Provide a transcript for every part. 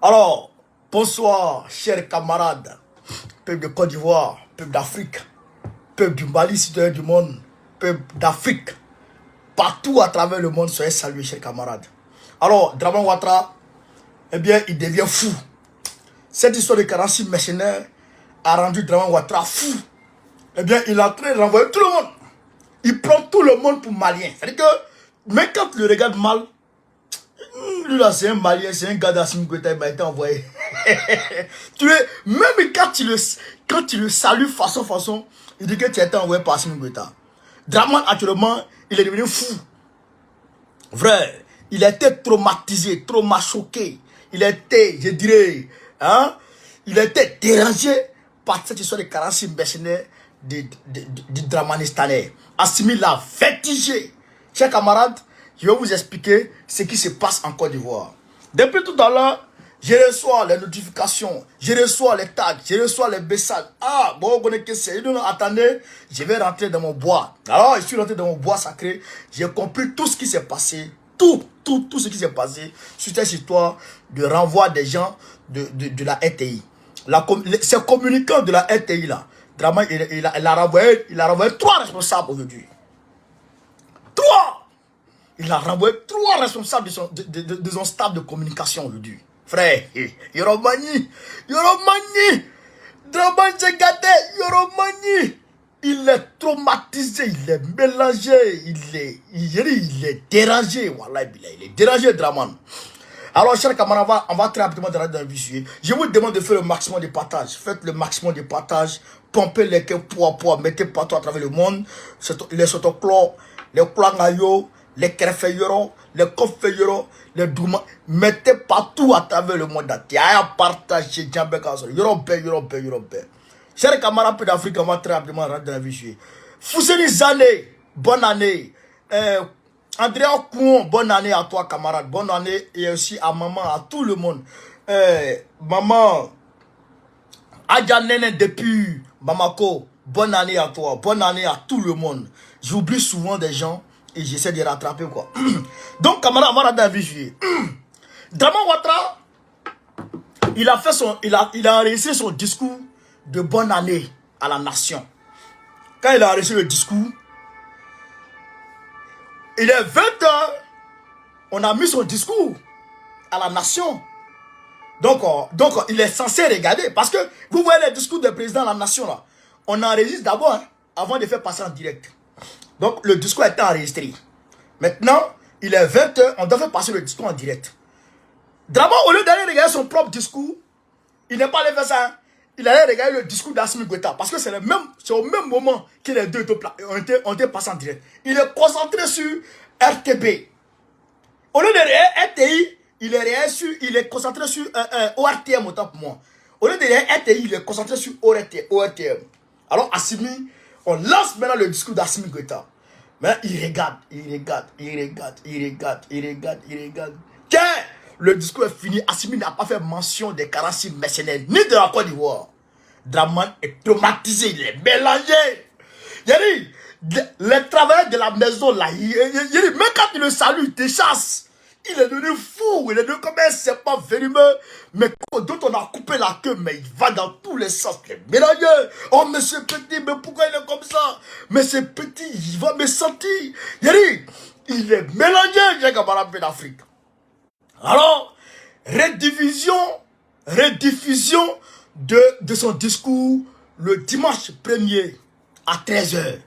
Alors, bonsoir, chers camarades, peuple de Côte d'Ivoire, peuple d'Afrique, peuple du Mali, citoyen du monde, peuple d'Afrique, partout à travers le monde, soyez salués, chers camarades. Alors, Dramane Ouattara, eh bien, il devient fou. Cette histoire de 46 mercenaires a rendu Dramane Ouattara fou. Eh bien, il est en train de renvoyer tout le monde. Il prend tout le monde pour malien. C'est-à-dire que, même quand tu le regardes mal, lui là, c'est un malien, c'est un gars d'Assimi Goïta, il m'a été envoyé. Même quand tu le salues façon, il dit que tu as été envoyé par Assimi Goïta. Dramane, actuellement, il est devenu fou. Vrai, il a été traumatisé, choqué. Il a été, je dirais, hein, il a été dérangé par cette histoire de 46 mercenaires du Dramanistanais. Assimi l'a vertigé. Chers camarades, je vais vous expliquer ce qui se passe en Côte d'Ivoire. Depuis tout à l'heure, je reçois les notifications, je reçois les tags, je reçois les messages. Ah, bon, vous connaissez que c'est. Attendez, je vais rentrer dans mon bois. Alors, je suis rentré dans mon bois sacré. J'ai compris tout ce qui s'est passé. Tout ce qui s'est passé sur cette histoire de renvoi des gens de la RTI. Ces communicants de la RTI là, Dramane, il a renvoyé 3 responsables aujourd'hui. 3! Il a renvoyé 3 responsables de son staff de communication aujourd'hui. Frère, Yoromani, Dramane Zegate, Yoromani. Il est traumatisé, il est mélangé, il est dérangé. Voilà, il est dérangé, Dramane. Alors, chers camarades, on va très rapidement dans le visuel. Je vous demande de faire le maximum de partage. Faites le maximum de partage. Pompez les cœurs poids, mettez partout à travers le monde. Les sotoclos, les klangayo, les kerfeyoro, les kofeyoro, les douma. Mettez partout à travers le monde. Partagez, Yorobé. Chers camarades peu d'Afrique, on va très rapidement rentrer dans la visuel. Fousseni Zane, bonne année. Andrea Kouon, bonne année à toi, camarade. Bonne année et aussi à maman, à tout le monde. Maman, Adjanene depuis Bamako, bonne année à toi. Bonne année à tout le monde. J'oublie souvent des gens et j'essaie de rattraper, quoi. Donc, camarade, on va rentrer dans la visuel. Dramane Ouattara, il a enregistré son discours de bonne année à la nation. Quand il a enregistré le discours, il est 20h, on a mis son discours à la nation. Donc, il est censé regarder. Parce que, vous voyez les discours du président de la nation, là. On enregistre d'abord, hein, avant de faire passer en direct. Donc, le discours a été enregistré. Maintenant, il est 20h, on doit faire passer le discours en direct. Dramane, au lieu d'aller regarder son propre discours, il n'est pas allé faire ça, hein. Il allait regarder le discours d'Assimi Goïta. Parce que c'est au même moment que les deux ont été passés en direct. Il est concentré sur RTB. Au lieu de regarder RTI, il est concentré sur ORTM autant pour moi. Au lieu de regarder RTI, il est concentré sur ORTM. Alors Assimi, on lance maintenant le discours d'Assimi Goïta. Maintenant, il regarde. Tiens, le discours est fini. Assimi n'a pas fait mention des 46 mercenaires, ni de la Côte d'Ivoire. Dramane est traumatisé, il est mélangé. Il dit, les travailleurs de la maison là, il dit, même quand il le salue, il te chasse. Il est devenu fou, il est devenu comme un serpent venimeux, mais dont on a coupé la queue, mais il va dans tous les sens. Il est mélangé. Oh, mais c'est petit, mais pourquoi il est comme ça? Mais c'est petit, il va me sentir. Il dit, il est mélangé, j'ai camarade d'Afrique. Alors, rediffusion de son discours le dimanche 1er à 13h.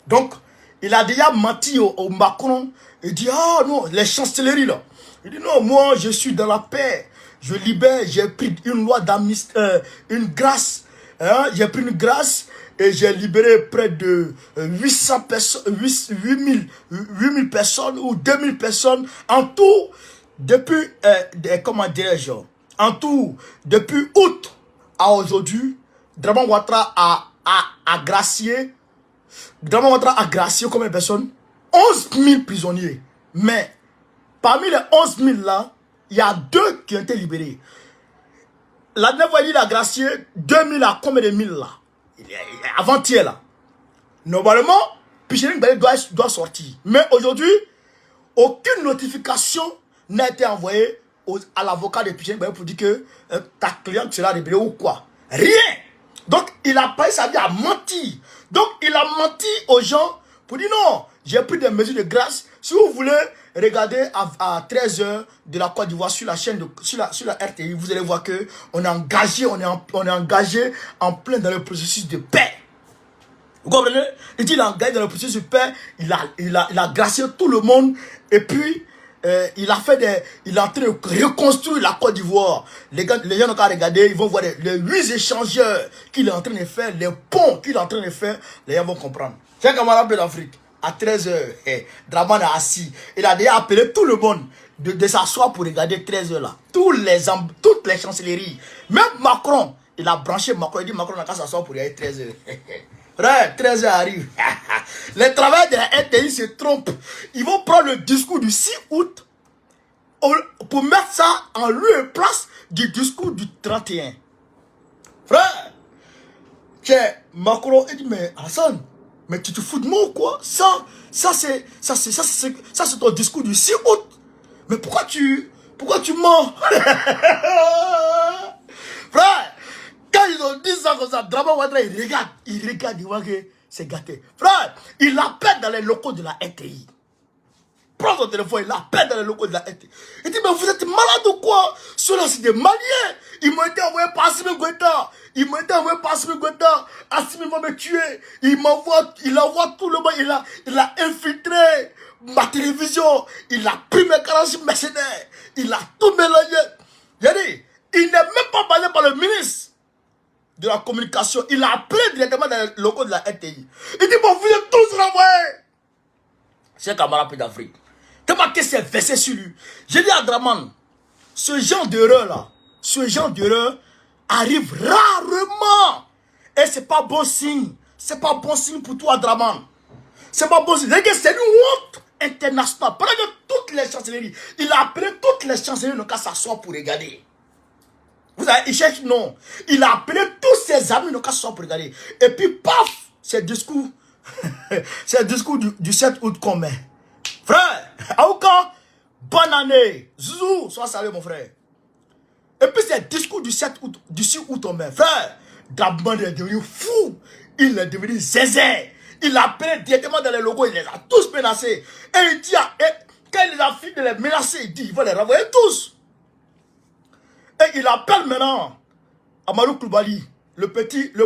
Donc, il a déjà menti au Macron. Il dit, ah non, les chancelleries là. Il dit, non, moi je suis dans la paix. Je libère, j'ai pris une loi d'amnistie, une grâce. Hein, j'ai pris une grâce et j'ai libéré près de 800 personnes, 8000 personnes ou 2000 personnes en tout. Depuis, comment dirais-je, en tout, depuis août à aujourd'hui, Dramane Ouattara a gracié combien de personnes? 11 000 prisonniers. Mais, parmi les 11 000 là, il y a 2 qui ont été libérés. La dernière fois, il a gracié 2000 à combien de 1000 là? Avant-hier là. Normalement, Pichering Balé doit sortir. Mais aujourd'hui, aucune notification n'a été envoyée à l'avocat de Putain pour dire que ta cliente sera libérée ou quoi. Rien. Donc, il a payé sa vie à mentir. Donc, il a menti aux gens pour dire non, j'ai pris des mesures de grâce. Si vous voulez regarder à 13 h de la Côte d'Ivoire sur la chaîne, sur la RTI, vous allez voir que on est engagé, on est engagé en plein dans le processus de paix. Vous comprenez? Il dit il est engagé dans le processus de paix, il a gracié tout le monde et puis il est en train de reconstruire la Côte d'Ivoire. Les gens n'ont qu'à regarder, ils vont voir les 8 échangeurs qu'il est en train de faire, les ponts qu'il est en train de faire, les gens vont comprendre. C'est un camarade de l'Afrique. À 13 h, Draman est assis. Il a déjà appelé tout le monde de s'asseoir pour regarder 13 h là. Toutes les chancelleries. Même Macron, il a branché Macron. Il dit Macron n'a qu'à s'asseoir pour regarder 13 h. Frère, 13 h arrive. Les travailleurs de la RTI se trompent. Ils vont prendre le discours du 6 août pour mettre ça en lieu et place du discours du 31. Frère, Macron, il dit mais Hassan, mais tu te fous de moi ou quoi? Ça c'est ton discours du 6 août. Mais pourquoi tu mens? Frère, quand ils ont dit ça comme ça, Draman Ouattara, il regarde, il voit que c'est gâté. Frère, il appelle dans les locaux de la RTI. Prends son téléphone, il appelle dans les locaux de la RTI. Il dit, mais vous êtes malade ou quoi? Ceux-là, c'est des Maliens. Ils m'ont été envoyés par Assimi Goïta. Assimi va me tuer. Il envoie tout le monde. Il a infiltré ma télévision. Il a pris mes 46 mercenaires. Il a tout mélangé. J'ai dit, il n'est même pas basé par le ministre de la communication. Il a appelé directement dans les locaux de la RTI. Il dit, bon, vous êtes tous renvoyés. C'est un camarade d'Afrique. Tellement que c'est versé sur lui. J'ai dit à Draman, ce genre d'erreur là, arrive rarement. Et c'est pas bon signe. C'est pas bon signe pour toi, Draman. C'est pas bon signe. C'est une honte internationale. Pendant que toutes les chancelleries, il a appelé toutes les chancelleries, donc à s'asseoir pour regarder. Vous savez, il cherche non. Il a appelé tous ses amis, donc à s'asseoir pour regarder. Et puis, paf, c'est le discours. C'est le discours du 7 août qu'on met. Frère, Aouka, bonne année. Zouzou, sois salué mon frère. Et puis c'est le discours du 7 août, du 6 août on met. Frère, Draman est devenu fou. Il est devenu zézé. Il a appelé directement dans les logos, il les a tous menacés. Et il dit, quand il a fini de les menacer, il dit, il va les renvoyer tous. Et il appelle maintenant Amadou Koulibaly, le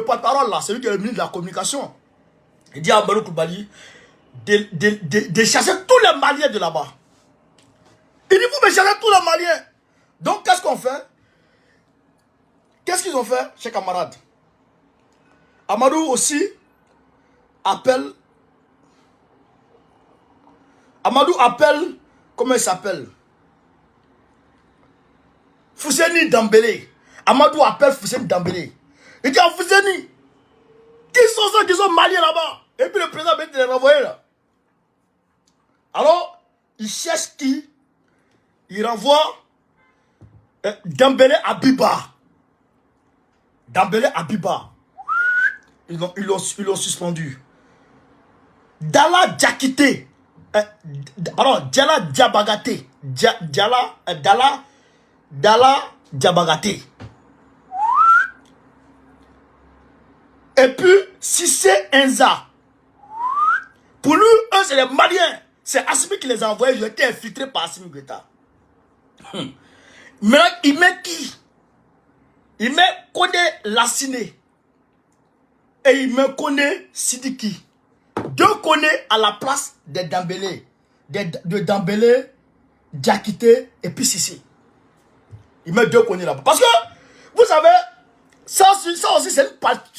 porte-parole là, celui qui est le ministre de la communication. Il dit à Amadou Koulibaly de chasser tous les Maliens de là-bas. Il dit, vous me chassez tous les Maliens. Donc, qu'est-ce qu'on fait? Qu'est-ce qu'ils ont fait, chers camarades? Amadou aussi appelle. Comment il s'appelle? Fousseni Dambélé. Amadou appelle Fousseni Dambélé. Il dit à Fousseni, qui sont ceux qui sont Maliens là-bas? Et puis le président va les renvoyer là. Alors, il cherche qui? Il renvoie Dambélé Abiba. Ils l'ont suspendu. Dala Diakité. Dala Diabagaté. Dala Diabagaté. Et puis, Sissé Enza. Pour lui, eux, c'est les Maliens. C'est Assimi qui les a envoyés. Ils ont été infiltrés par Assimi Goïta. Maintenant, il met qui? Il met Kone Lassiné. Et il met Kone Sidiki. Deux Kone à la place de Dambélé. De Dambélé, Diakité et puis Sissé. Il met deux Kone là-bas. Parce que, vous savez, ça aussi c'est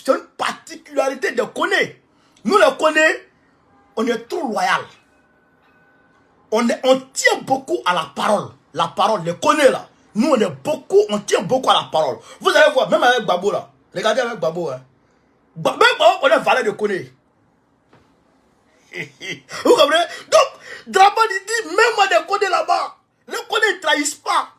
une particularité de Kone. Nous, les Kone, on est trop loyal. On tient beaucoup à la parole. La parole, les Kone là. Nous, on tient beaucoup à la parole. Vous allez voir, même avec Gbagbo là. Regardez avec Gbagbo. Hein. Même Gbagbo, on est valeur de Kone. Vous comprenez? Donc, Draman, il dit, même moi, des Kone là-bas. Les Kone ne trahissent pas.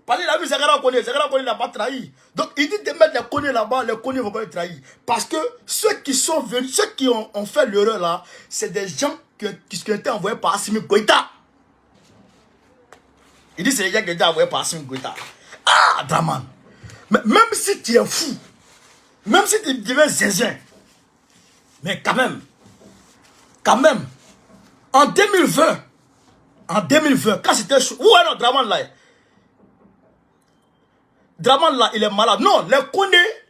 Parce qu'il a vu Zagara Kone n'a pas trahi. Donc, il dit de mettre les Kone là-bas, les Kone ne vont pas être trahis. Parce que ceux qui sont venus, ceux qui ont fait l'erreur là, c'est des gens qui ont été envoyés par Assimi Goïta. Il dit c'est les gens qui ont été envoyés par Assimi Goïta. Ah, Draman. Mais même si tu es fou, même si tu deviens zinzin, mais quand même, en 2020, quand c'était chaud, où est notre Draman là? Draman là, il est malade. Non, les connaît,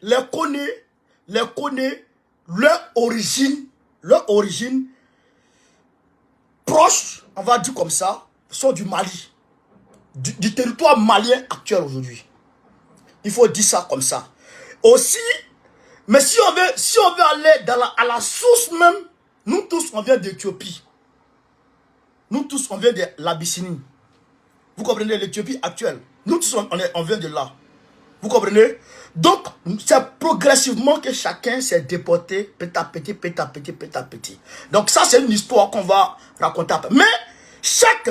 leur origine proche, on va dire comme ça, sont du Mali, du territoire malien actuel aujourd'hui. Il faut dire ça comme ça. Aussi, mais si on veut aller à la source même, nous tous on vient d'Éthiopie. Nous tous on vient de l'Abyssinie. Vous comprenez l'Éthiopie actuelle? Nous tous on vient de là. Vous comprenez? Donc, c'est progressivement que chacun s'est déporté petit à petit. Donc, ça, c'est une histoire qu'on va raconter après. Mais, chaque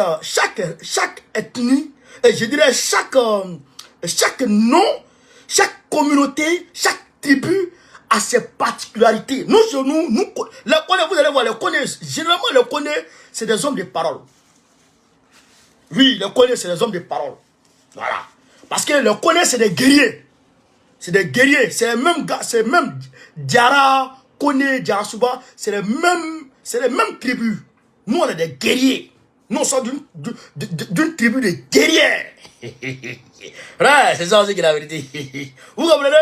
ethnie, et je dirais chaque nom, chaque communauté, chaque tribu a ses particularités. Nous, les Kone, vous allez voir, les Kone, généralement, les Kone, c'est des hommes de parole. Oui, les Kone, c'est des hommes de parole. Voilà. Parce que les Kone, c'est des guerriers. C'est des guerriers. C'est les mêmes gars, c'est même Diara, Kone, Diara Souba, c'est les mêmes tribus. Nous, on est des guerriers. Nous, on sort d'une tribu de guerriers. Ouais, c'est ça aussi qui est la vérité. Vous comprenez?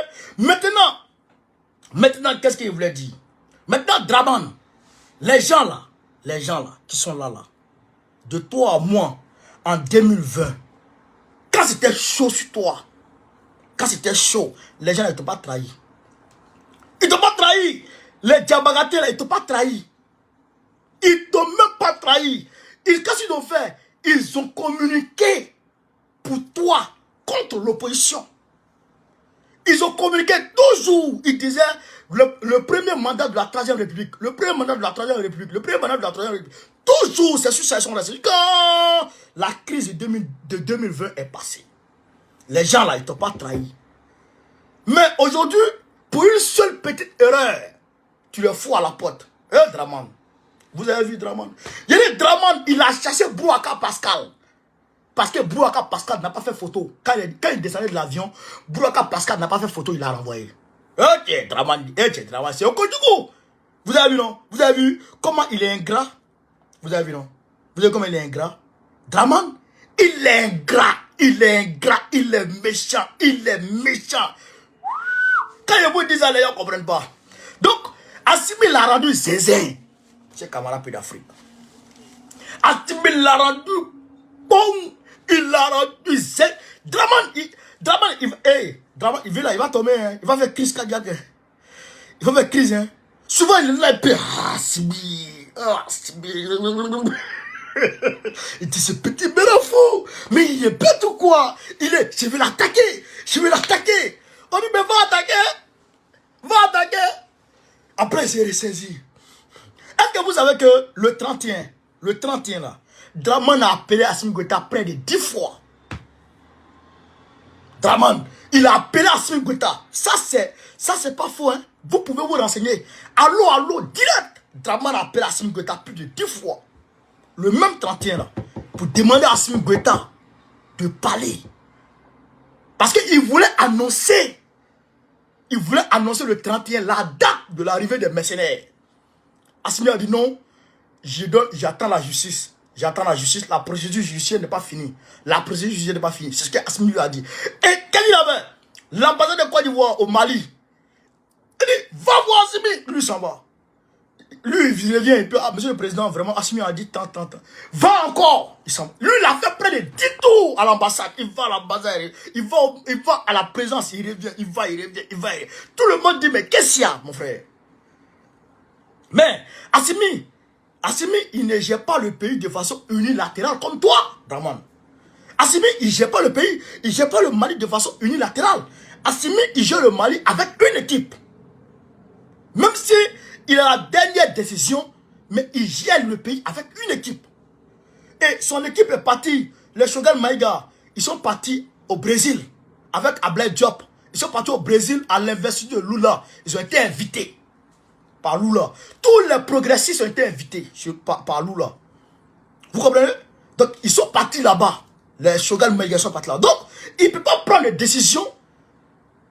Maintenant, qu'est-ce qu'il voulait dire? Maintenant, Draman, les gens là, qui sont là, de toi à moi, en 2020, quand c'était chaud sur toi, les gens ne t'ont pas trahi. Ils t'ont pas trahi. Les Diabagatés là, ils t'ont pas trahi. Ils t'ont même pas trahi. Qu'est-ce qu'ils ont fait? Ils ont communiqué pour toi contre l'opposition. Ils ont communiqué toujours. Ils disaient le premier mandat de la 3e République. Toujours, c'est sur ça qu'ils sont restés. Quand la crise de 2020 est passée, les gens là, ils t'ont pas trahi. Mais aujourd'hui, pour une seule petite erreur, tu les fous à la porte. Draman. Vous avez vu Draman? Il y a Draman, il a cherché Bouaka Pascal. Parce que Bouaka Pascal n'a pas fait photo. Quand il descendait de l'avion, Bouaka Pascal n'a pas fait photo, il l'a renvoyé. Ok, Draman, c'est au Kodjougou. Vous avez vu, non? Vous avez vu comment il est ingrat? Vous avez vu, non? Vous avez vu comment il est ingrat? Draman, il est ingrat, il est méchant. Quand je vous dis ça, les gens ne comprennent pas. Donc, Assimi l'a rendu zézin. C'est camarade d'Afrique. Assimi l'a rendu bon. Il l'a rendu zézin. Draman, il veut là, il va tomber. Hein. Il va faire crise cardiaque. Il va faire crise. Hein. Souvent, il est là, il peut. Assimi. Il dit ce petit fou. Mais il est bête ou quoi? Je vais l'attaquer. On dit, mais va attaquer. Après, il s'est ressaisi. Est-ce que vous savez que le 31 là, Draman a appelé Assimi Goïta près de 10 fois. Draman, il a appelé Assimi Goïta. Ça, c'est pas faux, hein. Vous pouvez vous renseigner. Allô, direct. Draman a appelé Assimi Goïta plus de 10 fois. Le même 31 là, pour demander à Assimi Goïta de parler. Parce qu'il voulait annoncer le 31, la date de l'arrivée des mercenaires. Assimi a dit non, j'attends la justice. La procédure judiciaire n'est pas finie. C'est ce qu'Assimi lui a dit. Et quel il avait? L'ambassadeur de Côte d'Ivoire au Mali. Il dit, va voir Assimi. Lui s'en va. Lui, il revient un peu. Ah, monsieur le président, vraiment, Assimi a dit tant. Va encore. Lui, il a fait près de 10 tours à l'ambassade. Il va à l'ambassade. Il va à la présence. Il revient. Il va. Tout le monde dit, mais qu'est-ce qu'il y a, mon frère? Mais Assimi, il ne gère pas le pays de façon unilatérale comme toi, Draman. Assimi, il ne gère pas le pays, il ne gère pas le Mali de façon unilatérale. Assimi, il gère le Mali avec une équipe. Même si il a la dernière décision, mais il gère le pays avec une équipe. Et son équipe est partie, les Shogun Maïga, ils sont partis au Brésil avec Ablaye Diop. Ils sont partis au Brésil à l'investiture de Lula. Ils ont été invités par Lula. Tous les progressistes ont été invités par Lula. Vous comprenez? Donc, ils sont partis là-bas. Les Shogun Maïga sont pas là. Donc, il ne peut pas prendre des décisions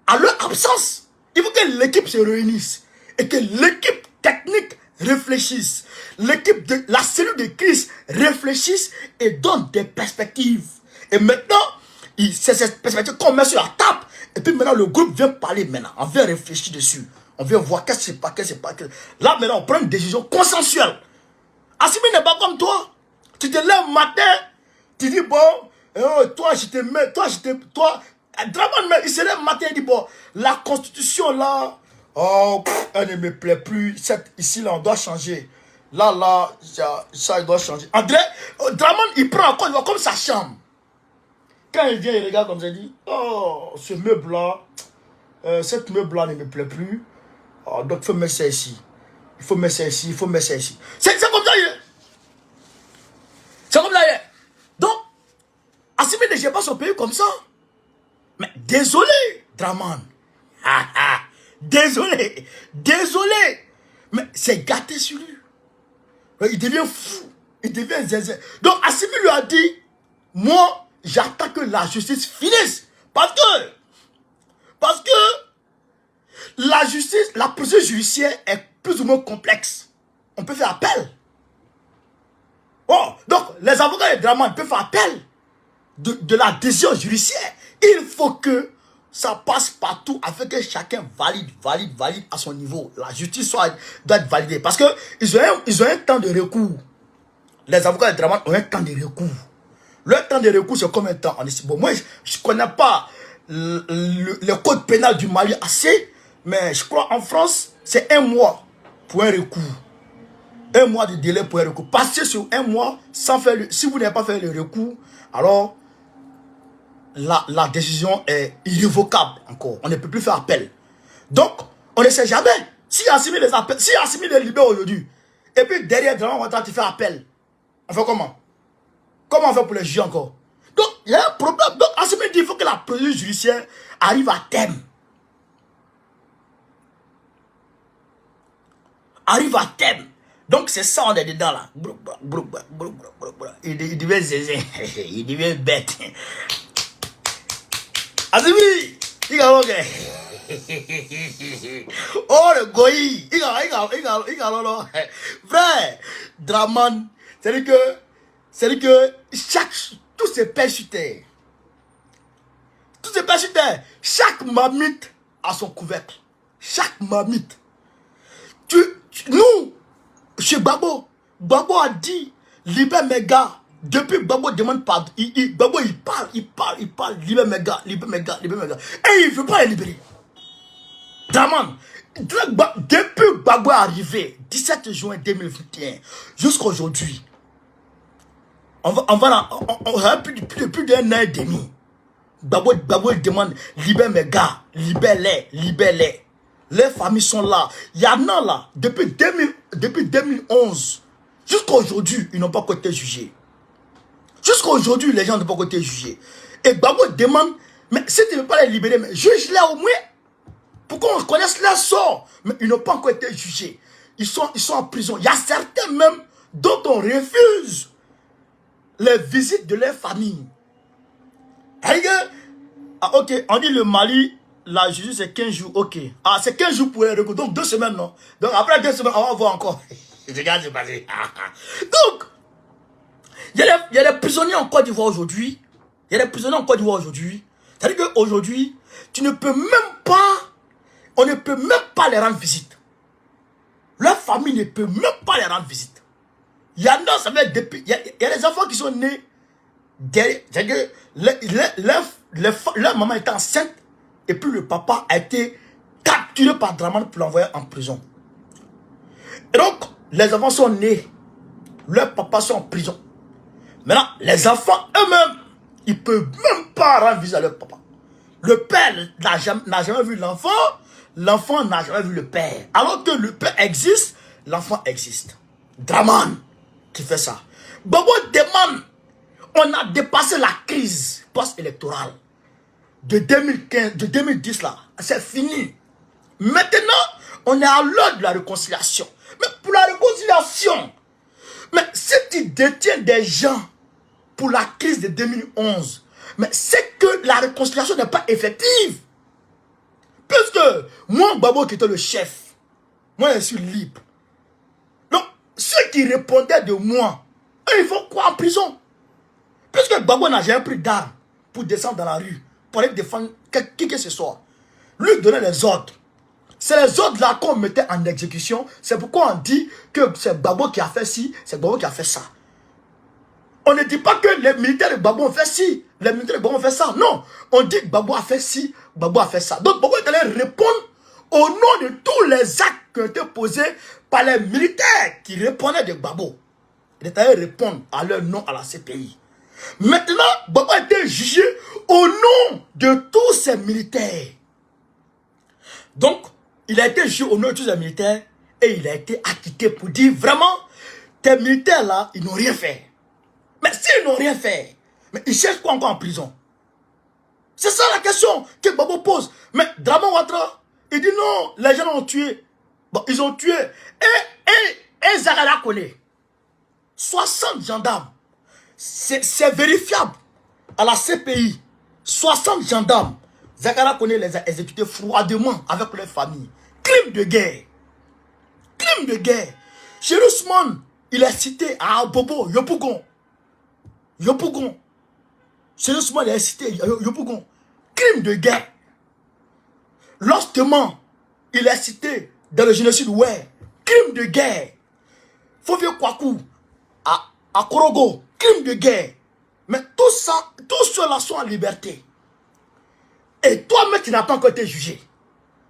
à leur absence. Il faut que l'équipe se réunisse et que l'équipe technique réfléchisse. L'équipe de la cellule de crise réfléchisse et donne des perspectives. Et maintenant, c'est cette perspective qu'on met sur la table. Et puis maintenant, le groupe vient parler maintenant. On vient réfléchir dessus. On vient voir qu'est-ce que c'est pas, qu'est-ce que c'est pas. Là, maintenant, on prend une décision consensuelle. Assimi n'est pas comme toi. Tu te lèves matin, tu dis bon, toi, je te mets, toi, Draman, il se lève matin, il dit bon, la constitution là, oh, elle ne me plaît plus. Ici, là, on doit changer. Là, ça, il doit changer. André, Draman, il prend encore, il voit comme sa chambre. Quand il vient, il regarde comme ça, il dit, oh, ce meuble-là, cette meuble-là ne me plaît plus. Oh, donc, il faut mettre ça ici. Il faut mettre ça ici, il faut mettre ça ici. C'est comme ça, c'est comme ça. Donc, Assimi ne gère pas son pays comme ça. Mais désolé, Draman. Désolé. Mais c'est gâté sur lui. Il devient fou. Il devient zézé. Donc, Assimi lui a dit, moi, j'attends que la justice finisse. Parce que la justice, la procédure judiciaire est plus ou moins complexe. On peut faire appel. Oh, donc, les avocats de Draman peuvent faire appel de la décision judiciaire. Il faut que ça passe partout afin que chacun valide à son niveau. La justice doit être validée. Parce qu'ils ont un temps de recours. Les avocats de Draman ont un temps de recours. Le temps de recours, c'est combien de temps? Bon, moi, je ne connais pas le code pénal du Mali assez, mais je crois en France, c'est 1 mois pour un recours. 1 mois de délai pour un recours. Passer sur 1 mois sans faire si vous n'avez pas fait le recours, alors la décision est irrévocable encore. On ne peut plus faire appel. Donc, on ne sait jamais. Si Assimi les appelle, si Assimi les libère aujourd'hui, et puis derrière, on va te faire appel. On fait comment? Comment on fait pour les juger encore? Donc, il y a un problème. Donc, Assimi dit qu'il faut que la procédure judiciaire arrive à terme. Arrive à terme. Donc, c'est ça, on est dedans là. Il devient zézé. Il devient bête. Assimi, il a l'ogre. Oh, le goyi. Il a Frère, Draman, c'est-à-dire que tous ces pères sur terre, chaque mamite a son couvercle. Chaque mamite. Nous, chez Babo a dit, libère mes gars. Depuis Babo demande pardon. Babo il parle, libère mes gars. Et il ne veut pas les libérer. Draman, depuis Babo est arrivé, 17 juin 2021, jusqu'à aujourd'hui, on a plus d'1 an et demi. Babo demande, libère mes gars, libère-les. Les familles sont là. Il y en a là, depuis 2011, jusqu'à aujourd'hui, ils n'ont pas été jugés. Jusqu'à aujourd'hui, les gens n'ont pas été jugés. Et Babo demande, mais si tu ne veux pas les libérer, mais juge-les au moins. Pour qu'on reconnaisse leur sort. Mais ils n'ont pas encore été jugés. Ils sont en prison. Il y a certains même dont on refuse les visites de leur famille. Ah, ok, on dit le Mali, la justice c'est 15 jours, ok. Ah, c'est 15 jours pour les recours, donc 2 semaines, non? Donc après 2 semaines, on va voir encore. Regarde, c'est passé. Donc, il y a des prisonniers en Côte d'Ivoire aujourd'hui. C'est-à-dire qu'aujourd'hui, tu ne peux même pas, on ne peut même pas les rendre visite. Leur famille ne peut même pas les rendre visite. Il y en a, ça fait depuis, il y a des enfants qui sont nés derrière, c'est-à-dire que leur maman était enceinte et puis le papa a été capturé par Draman pour l'envoyer en prison. Et donc, les enfants sont nés, leurs papas sont en prison. Maintenant, les enfants eux-mêmes, ils ne peuvent même pas rendre visite à leur papa. Le père n'a jamais vu l'enfant, l'enfant n'a jamais vu le père. Alors que le père existe, l'enfant existe. Draman qui fait ça. Babo demande, on a dépassé la crise post-électorale de 2015, de 2010 là. C'est fini. Maintenant, on est à l'heure de la réconciliation. Mais pour la réconciliation, mais si tu détiens des gens pour la crise de 2011. Mais c'est que la réconciliation n'est pas effective. Puisque moi, Gbagbo qui était le chef, moi je suis libre. Donc, ceux qui répondaient de moi, eux, ils vont quoi en prison? Puisque Gbagbo n'a jamais pris d'armes pour descendre dans la rue, pour aller défendre qui que ce soit. Lui donnait les ordres. C'est les ordres là qu'on mettait en exécution. C'est pourquoi on dit que c'est Gbagbo qui a fait ci, c'est Gbagbo qui a fait ça. On ne dit pas que les militaires de Gbagbo ont fait ci, les militaires de Gbagbo ont fait ça. Non, on dit que Gbagbo a fait ci, Gbagbo a fait ça. Donc Gbagbo est allé répondre au nom de tous les actes qui ont été posés par les militaires qui répondaient de Gbagbo. Il est allé répondre à leur nom à la CPI. Maintenant, Gbagbo a été jugé au nom de tous ces militaires. Donc, il a été jugé au nom de tous ces militaires et il a été acquitté pour dire vraiment, tes militaires là, ils n'ont rien fait. Mais s'ils n'ont rien fait, mais ils cherchent quoi encore en prison? C'est ça la question que Gbagbo pose. Mais Draman Ouattara, il dit non, les gens ont tué. Bon, ils ont tué. Et Zagara connaît 60 gendarmes. C'est vérifiable à la CPI. 60 gendarmes. Zagara connaît les a exécutés froidement avec leurs familles. Crime de guerre. Crime de guerre. Chez Ousmane, il est cité à Bobo, Yopougon. Yopougon. Chez Ousmane, il est cité Yopougon. Crime de guerre. Lostement, il est cité dans le génocide Oué. Crime de guerre. Fofio Kwaku, à Korogo. Crime de guerre. Mais tout ça, tous ceux-là sont en liberté. Et toi-même, tu n'as pas encore été jugé.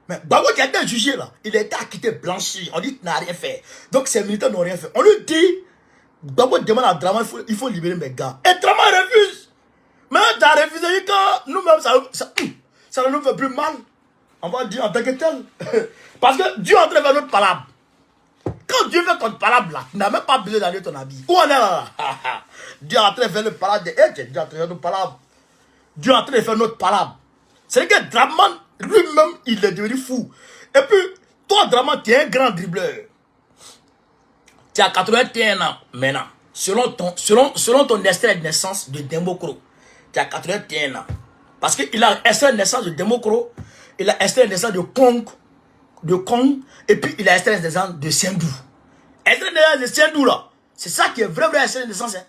Mais Gbagbo qui a été jugé là, il a été acquitté, blanchi. On dit qu'il n'a rien fait. Donc ces militaires n'ont rien fait. On lui dit, Gbagbo demande à Draman, il faut libérer mes gars. Et Draman refuse. Mais tu as refusé, nous-mêmes, ça ne nous fait plus mal. On va dire en tant que tel. Parce que Dieu est en train de faire notre palabre. Quand Dieu fait ton palabre là, tu n'as même pas besoin d'aller ton habit. Où on est là? Dieu est en train de faire le palabre. Dieu est en train de faire notre palabre. Dieu est en train de faire notre palabre. C'est que Draman, lui-même, il est devenu fou. Et puis, toi, Draman, tu es un grand dribbleur. Tu as 81 ans maintenant. Selon ton extrait de naissance de Dembokro, tu as 81 ans. Parce qu'il a extrait de naissance de Dembokro, il a extrait de naissance de Kong, et puis il a extrait de naissance de Sendou. Extrait de naissance de Sendou, là, c'est ça qui est vrai extrait de naissance. Hein.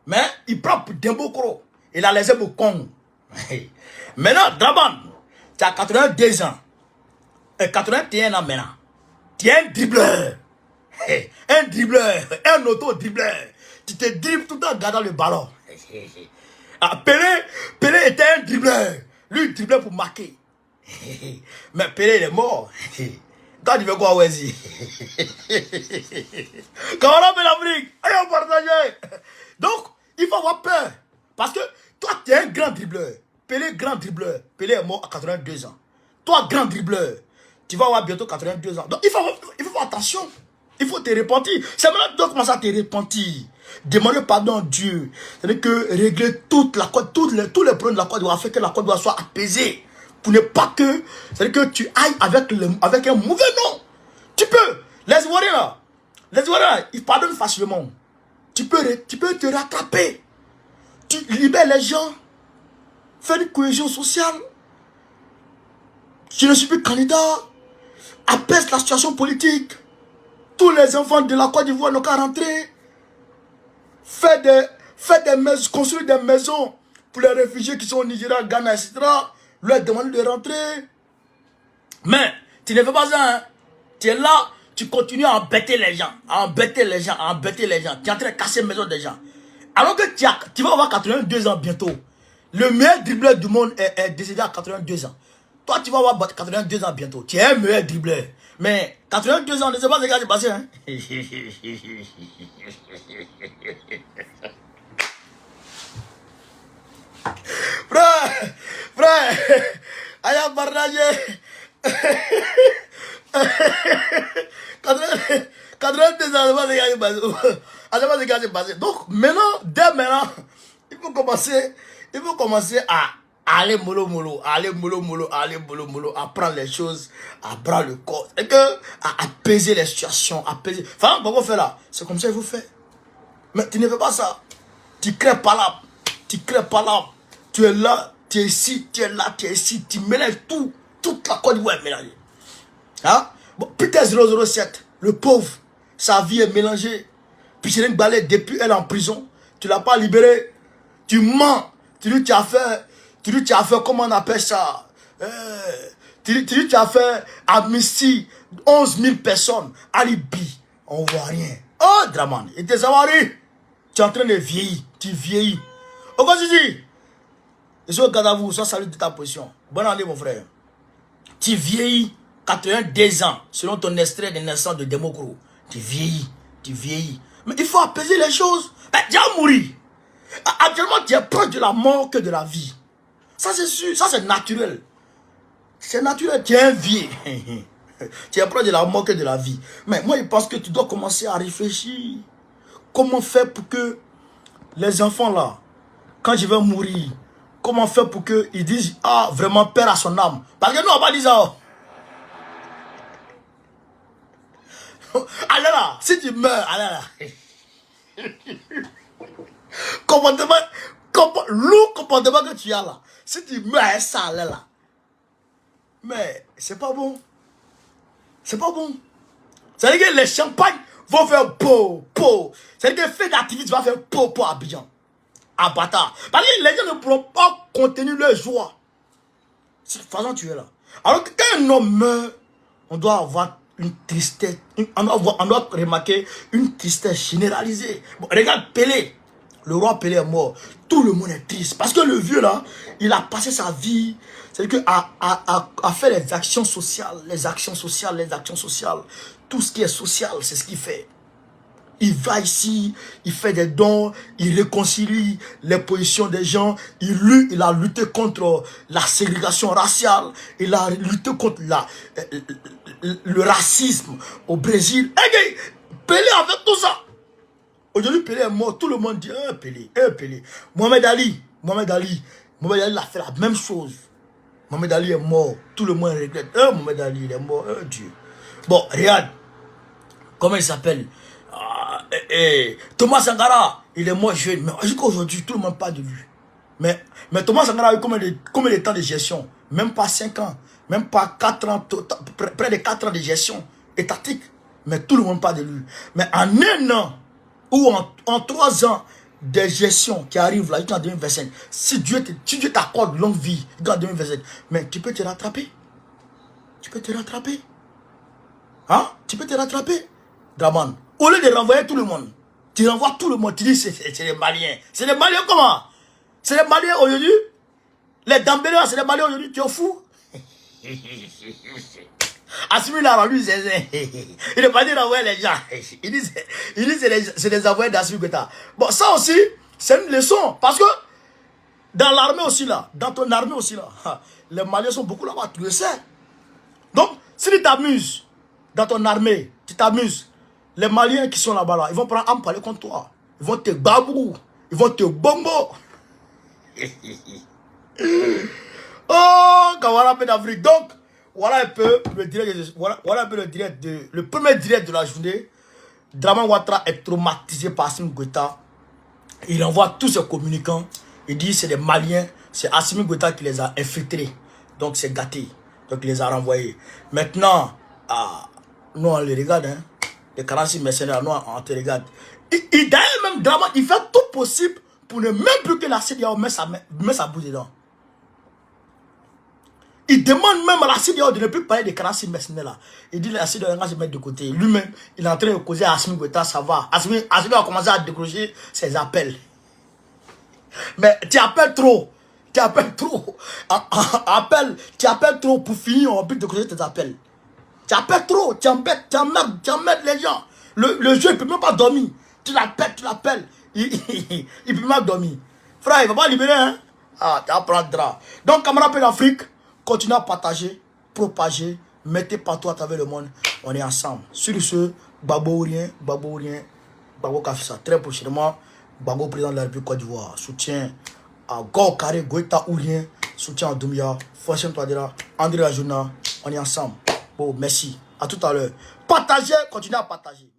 Mais il prend pour Dembokro. Il a laissé pour Kong. Maintenant, Draman, tu as 82 ans. Et 81 ans maintenant. Tu es un dribbleur. Un dribbleur. Un auto-dribbleur. Tu te dribbles tout en gardant le ballon. Ah, Pelé était un dribbleur. Lui, il driblait pour marquer. Mais Pelé, il est mort. Toi, tu veux quoi, Wezi? Comment on appelle l'Afrique? Allez, on partage. Donc, il faut avoir peur. Parce que toi, tu es un grand dribbleur. Pelé, grand dribbleur. Pelé est mort à 82 ans. Toi, grand dribbleur, tu vas avoir bientôt 82 ans. Donc, il faut faire attention. Il faut te repentir. C'est maintenant que tu dois commencer à te repentir. Demander pardon à Dieu. C'est-à-dire que régler tous les problèmes de la Côte d'Ivoire, faire que la Côte d'Ivoire soit apaisée. Pour ne pas que, c'est-à-dire que tu ailles avec un mauvais nom. Tu peux. Les Ivoiriens, ils pardonnent facilement. Tu peux te rattraper. Tu libères les gens. Fais une cohésion sociale. Je ne suis plus candidat. Apaise la situation politique. Tous les enfants de la Côte d'Ivoire n'ont qu'à rentrer. Construire des maisons pour les réfugiés qui sont au Nigeria, Ghana, etc. Leur demander de rentrer. Mais tu ne fais pas ça. Hein. Tu es là, tu continues à embêter les gens. Tu es en train de casser les maisons des gens. Alors que tu vas avoir 82 ans bientôt. Le meilleur dribbleur du monde est décédé à 82 ans. Toi, tu vas avoir 82 ans bientôt. Tu es un meilleur dribbleur. Mais 82 ans, ne sais pas ce qui s'est passé. Hein? Frère, Aya partagé. 82 ans, ne sais pas ce qui s'est passé. Donc, maintenant, dès maintenant, il faut commencer à aller mollo, à prendre les choses, à bras le corps, et que, à apaiser les situations, apaiser. Enfin, pourquoi faire là? C'est comme ça qu'il faut faire. Mais tu ne fais pas ça. Tu crées pas là. Tu crées pas là. Tu es là, tu es ici, tu es là, tu es ici. Tu mélanges tout. Toute la Côte d'Ivoire est mélangée. Hein? Bon, Peter 007, le pauvre, sa vie est mélangée. Pichiring Balé, depuis elle est en prison, tu ne l'as pas libéré. Tu mens. Tu dis tu as fait, comment on appelle ça? Tu dis tu as fait amnistie, 11 000 personnes, alibi. On ne voit rien. Oh, Draman, et tes avaries, tu es en train de vieillir. Tu vieillis. Au quoi tu dis? Je suis au garde à vous, ça salue de ta position. Bonne année, mon frère. Tu vieillis 82 ans, selon ton extrait de naissance de Democro. Tu vieillis, tu vieillis. Mais il faut apaiser les choses. Tu vas mourir. Actuellement, tu es proche de la mort que de la vie. Ça, c'est sûr, ça, c'est naturel. C'est naturel, tu es un vieux. Tu es proche de la mort que de la vie. Mais moi, je pense que tu dois commencer à réfléchir. Comment faire pour que les enfants là, quand je vais mourir, comment faire pour qu'ils disent, ah, vraiment, père à son âme. Parce que nous, on va pas dire ça. Allez là, si tu meurs, allez là. Lourd comportement que tu as là. Si tu meurs, ça allait là. Mais c'est pas bon. C'est pas bon. C'est-à-dire que les champagnes vont faire po. C'est-à-dire que le fait d'activité va faire po à Abidjan. À Bata. Parce que les gens ne pourront pas contenir leur joie. De toute façon, tu es là. Alors que quand un homme meurt, on doit avoir une tristesse. On doit remarquer une tristesse généralisée. Bon, regarde Pelé. Le roi Pelé est mort. Tout le monde est triste. Parce que le vieux là, il a passé sa vie. C'est-à-dire à faire les actions sociales. Tout ce qui est social, c'est ce qu'il fait. Il va ici, il fait des dons, il réconcilie les positions des gens. Il a lutté contre la ségrégation raciale. Il a lutté contre le racisme au Brésil. Et Pelé avec tout ça. Aujourd'hui, Pelé est mort. Tout le monde dit, Pelé. Mohamed Ali a fait la même chose. Mohamed Ali est mort. Tout le monde regrette. Mohamed Ali, il est mort. Dieu. Bon, regarde. Comment il s'appelle? Thomas Sankara, il est mort jeune. Mais jusqu'à aujourd'hui, tout le monde parle de lui. Mais Thomas Sankara a eu combien de temps de gestion? Même pas 5 ans. Même pas 4 ans. Près de 4 ans de gestion étatique. Mais tout le monde parle de lui. Mais en un an, ou en 3 ans de gestion qui arrive là, en 2025, si Dieu t'accorde longue vie, en 2025, mais tu peux te rattraper. Tu peux te rattraper. Hein? Tu peux te rattraper. Draman. Au lieu de renvoyer tout le monde, tu renvoies tout le monde, tu dis c'est les Maliens. C'est les Maliens comment? C'est les Maliens aujourd'hui? Les Dambéléens, c'est les Maliens aujourd'hui, tu es fou? Assimi l'a rendu zézé. Il n'est pas dit d'envoyer les gens. Il dit c'est des envoyés d'Assimi Goïta. Bon, ça aussi, c'est une leçon. Parce que dans l'armée aussi là, dans ton armée aussi là, les Maliens sont beaucoup là-bas, tu le sais. Donc, si tu t'amuses dans ton armée, tu t'amuses, les Maliens qui sont là-bas là, ils vont prendre un parler contre toi. Ils vont te babou, ils vont te bombo. Oh, quand voilà un peu d'Afrique. Donc, voilà un peu le direct, voilà un peu le premier direct de la journée. Draman Ouattara est traumatisé par Assimi Goïta. Il envoie tous ses communicants. Il dit c'est les Maliens, c'est Assimi Goïta qui les a infiltrés. Donc c'est gâté. Donc il les a renvoyés. Maintenant, nous on les regarde, hein. Les 46 mercenaires, nous on te regarde. D'ailleurs même Draman, il fait tout possible pour ne même plus que la CEDEAO mette sa bouche dedans. Il demande même à la CEDEAO de ne plus parler des 46 mercenaires là. Il dit la CEDEAO va se mettre de côté. Lui-même, il est en train de causer à Assimi Goïta, ça va. Assimi a commencé à décrocher ses appels. Mais tu appelles trop. Tu appelles trop. Tu appelles trop pour finir, on peut décrocher tes appels. Tu appelles trop. Tu emmerdes les gens. Le jeu, il ne peut même pas dormir. Tu l'appelles. Il ne peut même pas dormir. Frère, il ne va pas libérer, hein. Ah, tu apprendras. Donc, camarades d'Afrique, continuez à partager, propager, mettez partout à travers le monde. On est ensemble. Sur ce, Gbagbo ou rien, Gbagbo Kafissa. Très prochainement, Gbagbo président de la République Côte d'Ivoire. Soutien à Gor Carré, Goïta ou rien. Soutien à Doumbia, Fortune Touadéra, André Lajuna. On est ensemble. Bon, merci. À tout à l'heure. Partagez, continuez à partager.